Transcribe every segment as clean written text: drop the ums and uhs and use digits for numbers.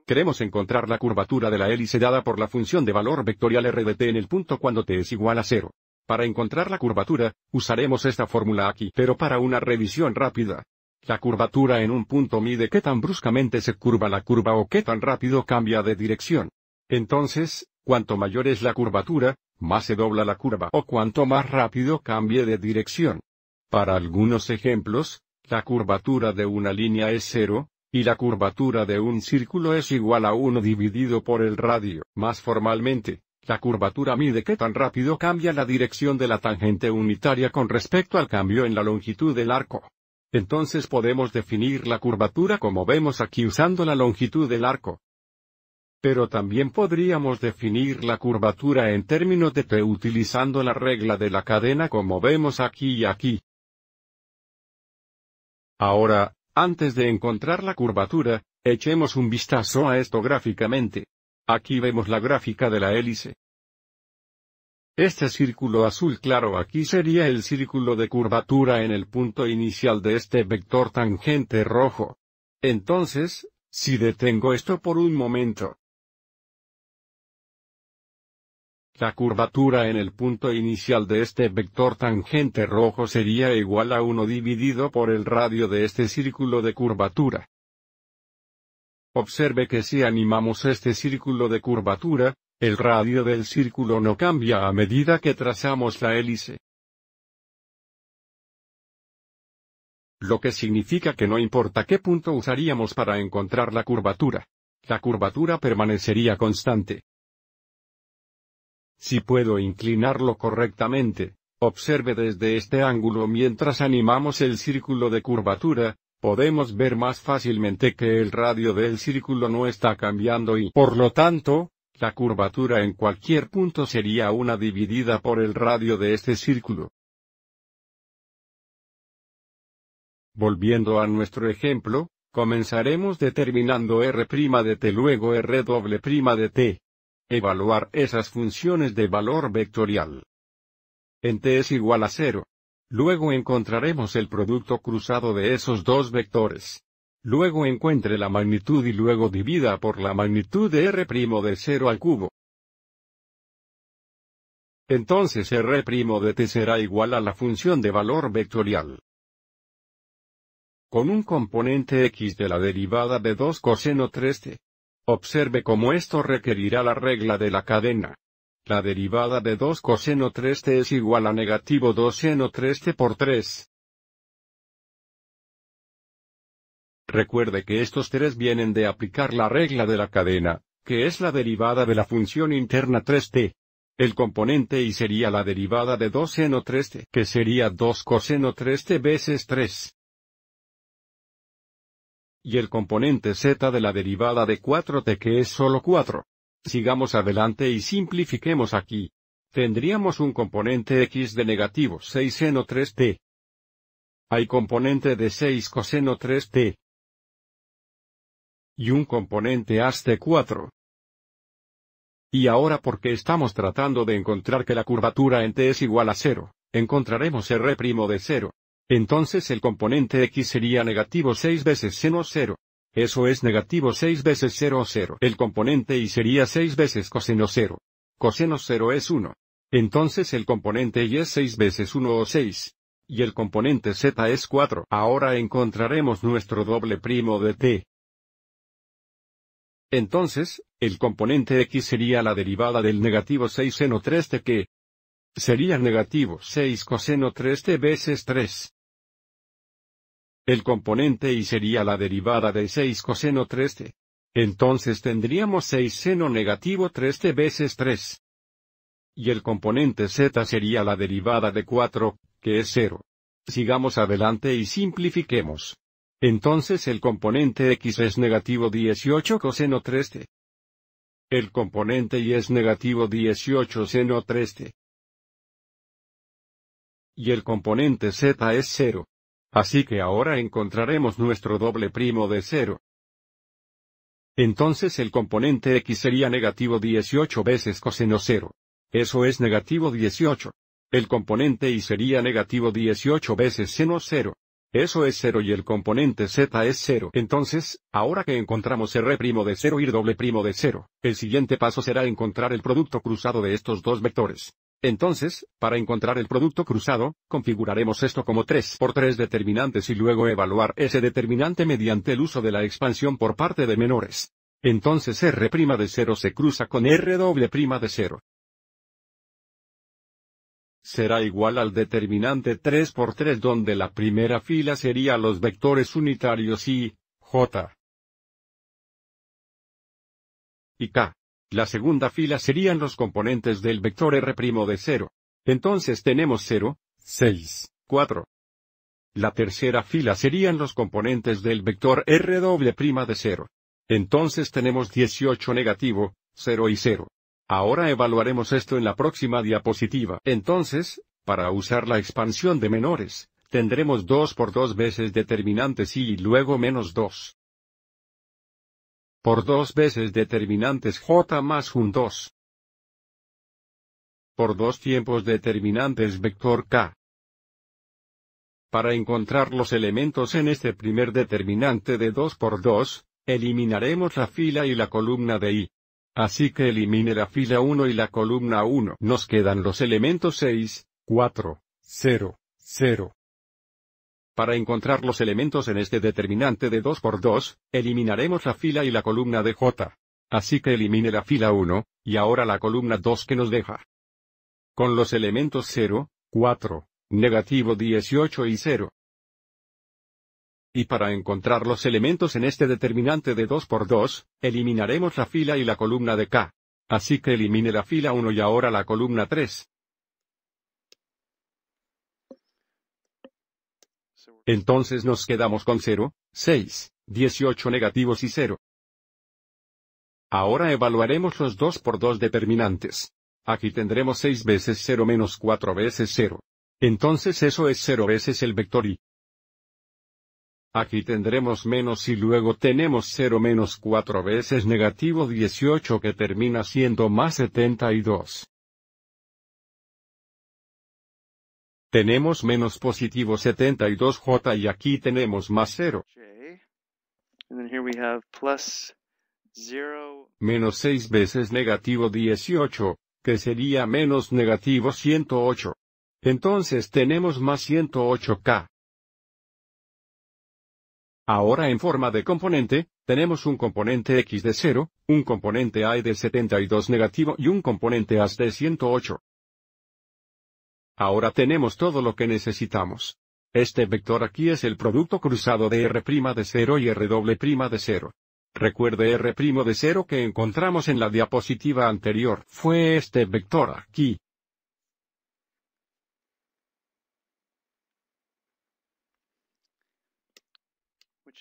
Queremos encontrar la curvatura de la hélice dada por la función de valor vectorial r de t en el punto cuando t es igual a 0. Para encontrar la curvatura, usaremos esta fórmula aquí, pero para una revisión rápida. La curvatura en un punto mide qué tan bruscamente se curva la curva o qué tan rápido cambia de dirección. Entonces, cuanto mayor es la curvatura, más se dobla la curva o cuanto más rápido cambie de dirección. Para algunos ejemplos, la curvatura de una línea es 0, y la curvatura de un círculo es igual a 1 dividido por el radio. Más formalmente, la curvatura mide qué tan rápido cambia la dirección de la tangente unitaria con respecto al cambio en la longitud del arco. Entonces podemos definir la curvatura como vemos aquí usando la longitud del arco. Pero también podríamos definir la curvatura en términos de t utilizando la regla de la cadena como vemos aquí y aquí. Ahora, antes de encontrar la curvatura, echemos un vistazo a esto gráficamente. Aquí vemos la gráfica de la hélice. Este círculo azul claro aquí sería el círculo de curvatura en el punto inicial de este vector tangente rojo. Entonces, si detengo esto por un momento, la curvatura en el punto inicial de este vector tangente rojo sería igual a 1 dividido por el radio de este círculo de curvatura. Observe que si animamos este círculo de curvatura, el radio del círculo no cambia a medida que trazamos la hélice. Lo que significa que no importa qué punto usaríamos para encontrar la curvatura permanecería constante. Si puedo inclinarlo correctamente, observe desde este ángulo mientras animamos el círculo de curvatura, podemos ver más fácilmente que el radio del círculo no está cambiando y, por lo tanto, la curvatura en cualquier punto sería 1 dividida por el radio de este círculo. Volviendo a nuestro ejemplo, comenzaremos determinando r' de t luego r" de t. Evaluar esas funciones de valor vectorial. En t es igual a 0. Luego encontraremos el producto cruzado de esos dos vectores. Luego encuentre la magnitud y luego divida por la magnitud de r' de 0 al cubo. Entonces r' de t será igual a la función de valor vectorial con un componente x de la derivada de 2 coseno 3t. Observe cómo esto requerirá la regla de la cadena. La derivada de 2 coseno 3t es igual a negativo 2 seno 3t por 3. Recuerde que estos 3 vienen de aplicar la regla de la cadena, que es la derivada de la función interna 3t. El componente y sería la derivada de 2 seno 3t, que sería 2 coseno 3t veces 3. Y el componente z de la derivada de 4t que es solo 4. Sigamos adelante y simplifiquemos aquí. Tendríamos un componente x de negativo 6 seno 3t. Hay componente de 6 coseno 3t. Y un componente as de 4. Y ahora porque estamos tratando de encontrar que la curvatura en t es igual a 0, encontraremos r' de 0. Entonces el componente x sería negativo 6 veces seno 0. Eso es negativo 6 veces 0 0. El componente y sería 6 veces coseno 0. Coseno 0 es 1. Entonces el componente y es 6 veces 1 o 6. Y el componente z es 4. Ahora encontraremos nuestro doble primo de t. Entonces, el componente x sería la derivada del negativo 6 seno 3t que sería negativo 6 coseno 3t veces 3. El componente y sería la derivada de 6 coseno 3t. Entonces tendríamos 6 seno negativo 3t veces 3. Y el componente z sería la derivada de 4, que es 0. Sigamos adelante y simplifiquemos. Entonces el componente x es negativo 18 coseno 3t. El componente y es negativo 18 seno 3t. Y el componente z es 0. Así que ahora encontraremos nuestro doble primo de 0. Entonces el componente x sería negativo 18 veces coseno 0. Eso es negativo 18. El componente y sería negativo 18 veces seno 0. Eso es 0 y el componente z es 0. Entonces, ahora que encontramos R' de 0 y R' de 0, el siguiente paso será encontrar el producto cruzado de estos dos vectores. Entonces, para encontrar el producto cruzado, configuraremos esto como 3 por 3 determinantes y luego evaluar ese determinante mediante el uso de la expansión por parte de menores. Entonces R' de 0 se cruza con R' de 0. Será igual al determinante 3 por 3 donde la primera fila sería los vectores unitarios y, J y K. La segunda fila serían los componentes del vector R' de 0. Entonces tenemos 0, 6, 4. La tercera fila serían los componentes del vector R' de 0. Entonces tenemos 18 negativo, 0 y 0. Ahora evaluaremos esto en la próxima diapositiva. Entonces, para usar la expansión de menores, tendremos 2 por 2 veces determinantes y luego menos 2. Por 2 veces determinantes J más un 2. Por 2 tiempos determinantes vector K. Para encontrar los elementos en este primer determinante de 2 por 2, eliminaremos la fila y la columna de I. Así que elimine la fila 1 y la columna 1. Nos quedan los elementos 6, 4, 0, 0. Para encontrar los elementos en este determinante de 2 por 2, eliminaremos la fila y la columna de J. Así que elimine la fila 1, y ahora la columna 2 que nos deja. Con los elementos 0, 4, negativo 18 y 0. Y para encontrar los elementos en este determinante de 2 por 2, eliminaremos la fila y la columna de K. Así que elimine la fila 1 y ahora la columna 3. Entonces nos quedamos con 0, 6, 18 negativos y 0. Ahora evaluaremos los 2 por 2 determinantes. Aquí tendremos 6 veces 0 menos 4 veces 0. Entonces eso es 0 veces el vector I. Aquí tendremos menos y luego tenemos 0 menos 4 veces negativo 18 que termina siendo más 72. Tenemos menos positivo 72J y aquí tenemos más 0. Menos 6 veces negativo 18, que sería menos negativo 108. Entonces tenemos más 108K. Ahora en forma de componente, tenemos un componente X de 0, un componente Y de 72 negativo y un componente AS de 108. Ahora tenemos todo lo que necesitamos. Este vector aquí es el producto cruzado de R' de 0 y R' de 0. Recuerde R' de 0 que encontramos en la diapositiva anterior. Fue este vector aquí.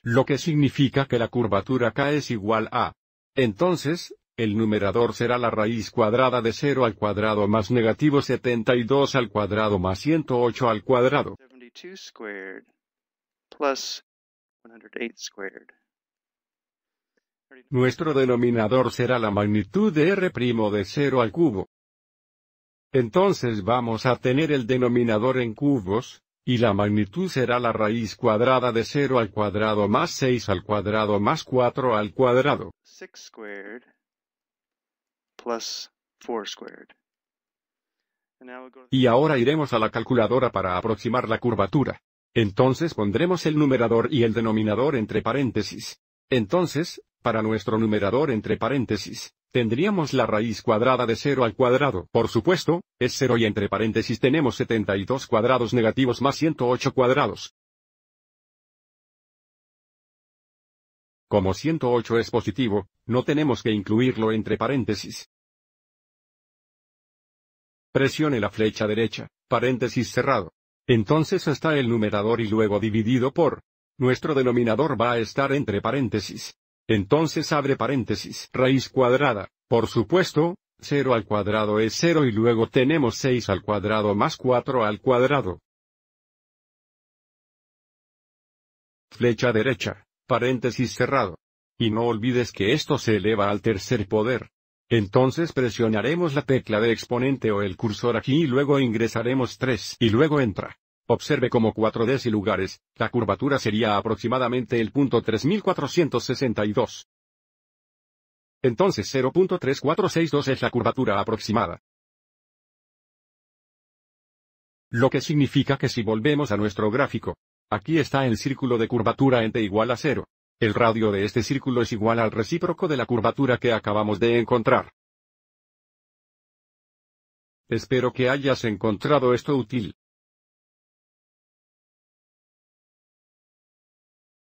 Lo que significa que la curvatura K es igual a. Entonces, el numerador será la raíz cuadrada de 0 al cuadrado más negativo 72 al cuadrado más 108 al cuadrado. 72 squared plus 108 squared. Nuestro denominador será la magnitud de R' de 0 al cubo. Entonces vamos a tener el denominador en cubos, y la magnitud será la raíz cuadrada de 0 al cuadrado más 6 al cuadrado más 4 al cuadrado. 6 squared plus 4 squared. Y ahora iremos a la calculadora para aproximar la curvatura. Entonces pondremos el numerador y el denominador entre paréntesis. Entonces, para nuestro numerador entre paréntesis, tendríamos la raíz cuadrada de 0 al cuadrado. Por supuesto, es 0 y entre paréntesis tenemos 72 cuadrados negativos más 108 cuadrados. Como 108 es positivo, no tenemos que incluirlo entre paréntesis. Presione la flecha derecha, paréntesis cerrado. Entonces está el numerador y luego dividido por. Nuestro denominador va a estar entre paréntesis. Entonces abre paréntesis. Raíz cuadrada, por supuesto, 0 al cuadrado es 0 y luego tenemos 6 al cuadrado más 4 al cuadrado. Flecha derecha, paréntesis cerrado. Y no olvides que esto se eleva al tercer poder. Entonces presionaremos la tecla de exponente o el cursor aquí y luego ingresaremos 3 y luego entra. Observe como 4 decilugares, la curvatura sería aproximadamente el punto 3462. Entonces 0.3462 es la curvatura aproximada. Lo que significa que si volvemos a nuestro gráfico, aquí está el círculo de curvatura en t igual a 0. El radio de este círculo es igual al recíproco de la curvatura que acabamos de encontrar. Espero que hayas encontrado esto útil.